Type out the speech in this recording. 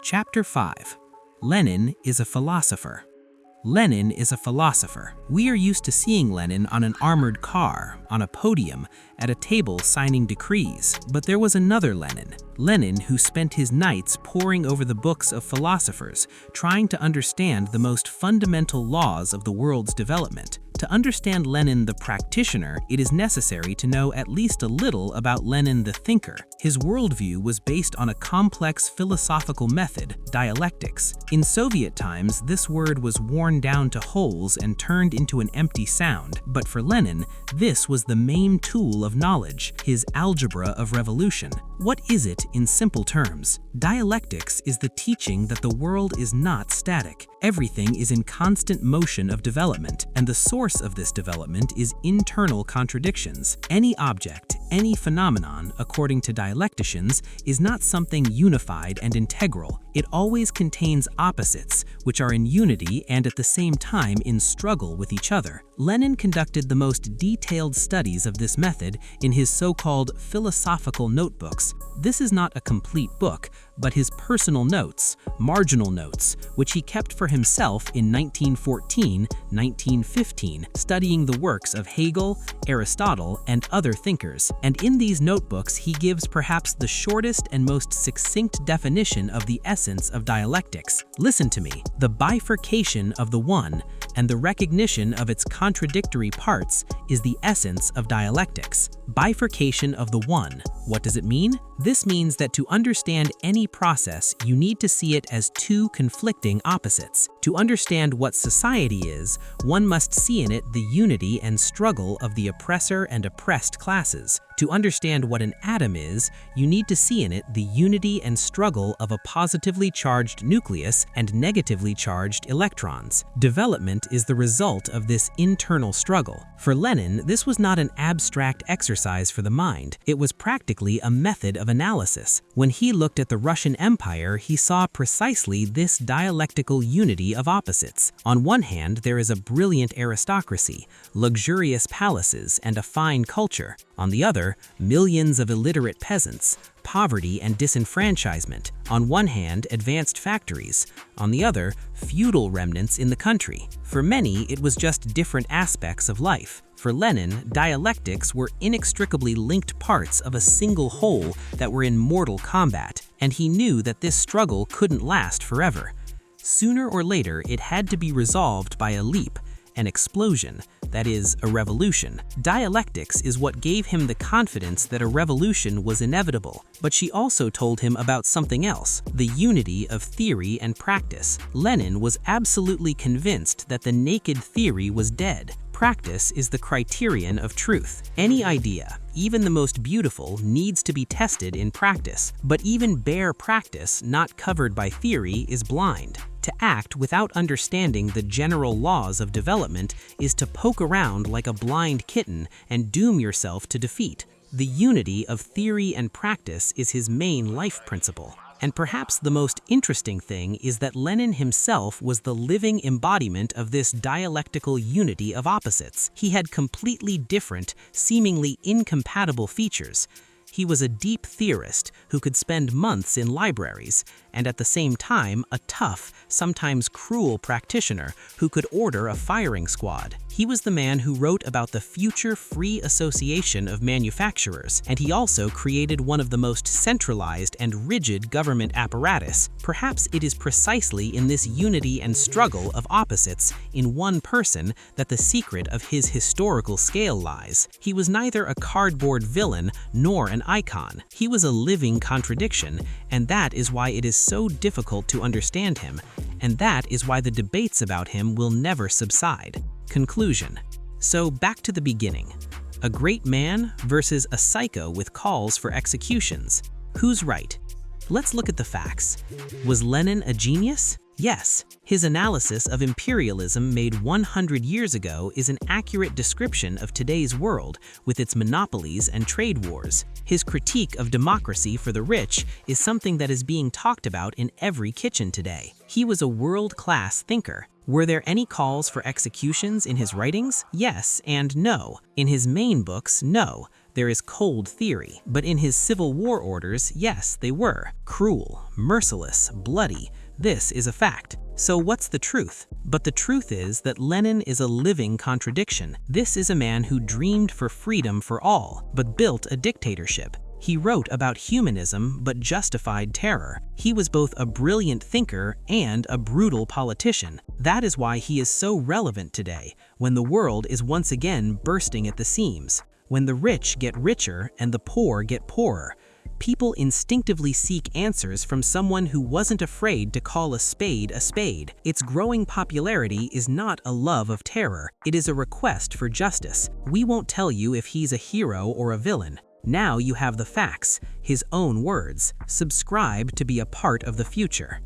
Chapter 5. Lenin is a philosopher. Lenin is a philosopher. We are used to seeing Lenin on an armored car, on a podium, at a table signing decrees. But there was another Lenin. Lenin who spent his nights poring over the books of philosophers, trying to understand the most fundamental laws of the world's development. To understand Lenin the practitioner, it is necessary to know at least a little about Lenin the thinker. His worldview was based on a complex philosophical method, dialectics. In Soviet times, this word was worn down to holes and turned into an empty sound. But for Lenin, this was the main tool of knowledge, his algebra of revolution. What is it in simple terms? Dialectics is the teaching that the world is not static. Everything is in constant motion of development, and the source of this development is internal contradictions. Any object, any phenomenon, according to dialecticians, is not something unified and integral. It always contains opposites, which are in unity and at the same time in struggle with each other. Lenin conducted the most detailed studies of this method in his so-called philosophical notebooks. This is not a complete book, but his personal notes, marginal notes, which he kept for himself in 1914-1915, studying the works of Hegel, Aristotle, and other thinkers. And in these notebooks, he gives perhaps the shortest and most succinct definition of the essence of dialectics. Listen to me. The bifurcation of the one and the recognition of its contradictory parts is the essence of dialectics. Bifurcation of the one. What does it mean? This means that to understand any process, you need to see it as two conflicting opposites. To understand what society is, one must see in it the unity and struggle of the oppressor and oppressed classes. To understand what an atom is, you need to see in it the unity and struggle of a positively charged nucleus and negatively charged electrons. Development is the result of this internal struggle. For Lenin, this was not an abstract exercise for the mind. It was practically a method of analysis. When he looked at the Russian Empire, he saw precisely this dialectical unity of opposites. On one hand, there is a brilliant aristocracy, luxurious palaces, and a fine culture. On the other, millions of illiterate peasants, poverty and disenfranchisement. On one hand, advanced factories. On the other, feudal remnants in the country. For many, it was just different aspects of life. For Lenin, dialectics were inextricably linked parts of a single whole that were in mortal combat, and he knew that this struggle couldn't last forever. Sooner or later, it had to be resolved by a leap, an explosion, that is, a revolution. Dialectics is what gave him the confidence that a revolution was inevitable, but she also told him about something else, the unity of theory and practice. Lenin was absolutely convinced that the naked theory was dead. Practice is the criterion of truth. Any idea, even the most beautiful, needs to be tested in practice, but even bare practice not covered by theory is blind. To act without understanding the general laws of development is to poke around like a blind kitten and doom yourself to defeat. The unity of theory and practice is his main life principle. And perhaps the most interesting thing is that Lenin himself was the living embodiment of this dialectical unity of opposites. He had completely different, seemingly incompatible features. He was a deep theorist who could spend months in libraries, and at the same time a tough, sometimes cruel practitioner who could order a firing squad. He was the man who wrote about the future free association of manufacturers, and he also created one of the most centralized and rigid government apparatus. Perhaps it is precisely in this unity and struggle of opposites in one person that the secret of his historical scale lies. He was neither a cardboard villain nor an icon. He was a living contradiction, and that is why it is so difficult to understand him, and that is why the debates about him will never subside. Conclusion. So back to the beginning. A great man versus a psycho with calls for executions. Who's right? Let's look at the facts. Was Lenin a genius? Yes. His analysis of imperialism made 100 years ago is an accurate description of today's world with its monopolies and trade wars. His critique of democracy for the rich is something that is being talked about in every kitchen today. He was a world-class thinker. Were there any calls for executions in his writings? Yes and no. In his main books, no. there is cold theory, but in his civil war orders, yes, they were. Cruel, merciless, bloody. This is a fact. So what's the truth? But the truth is that Lenin is a living contradiction. This is a man who dreamed for freedom for all, but built a dictatorship. He wrote about humanism but justified terror. He was both a brilliant thinker and a brutal politician. That is why he is so relevant today, when the world is once again bursting at the seams. When the rich get richer and the poor get poorer, people instinctively seek answers from someone who wasn't afraid to call a spade a spade. Its growing popularity is not a love of terror, it is a request for justice. We won't tell you if he's a hero or a villain. Now you have the facts, his own words. Subscribe to be a part of the future.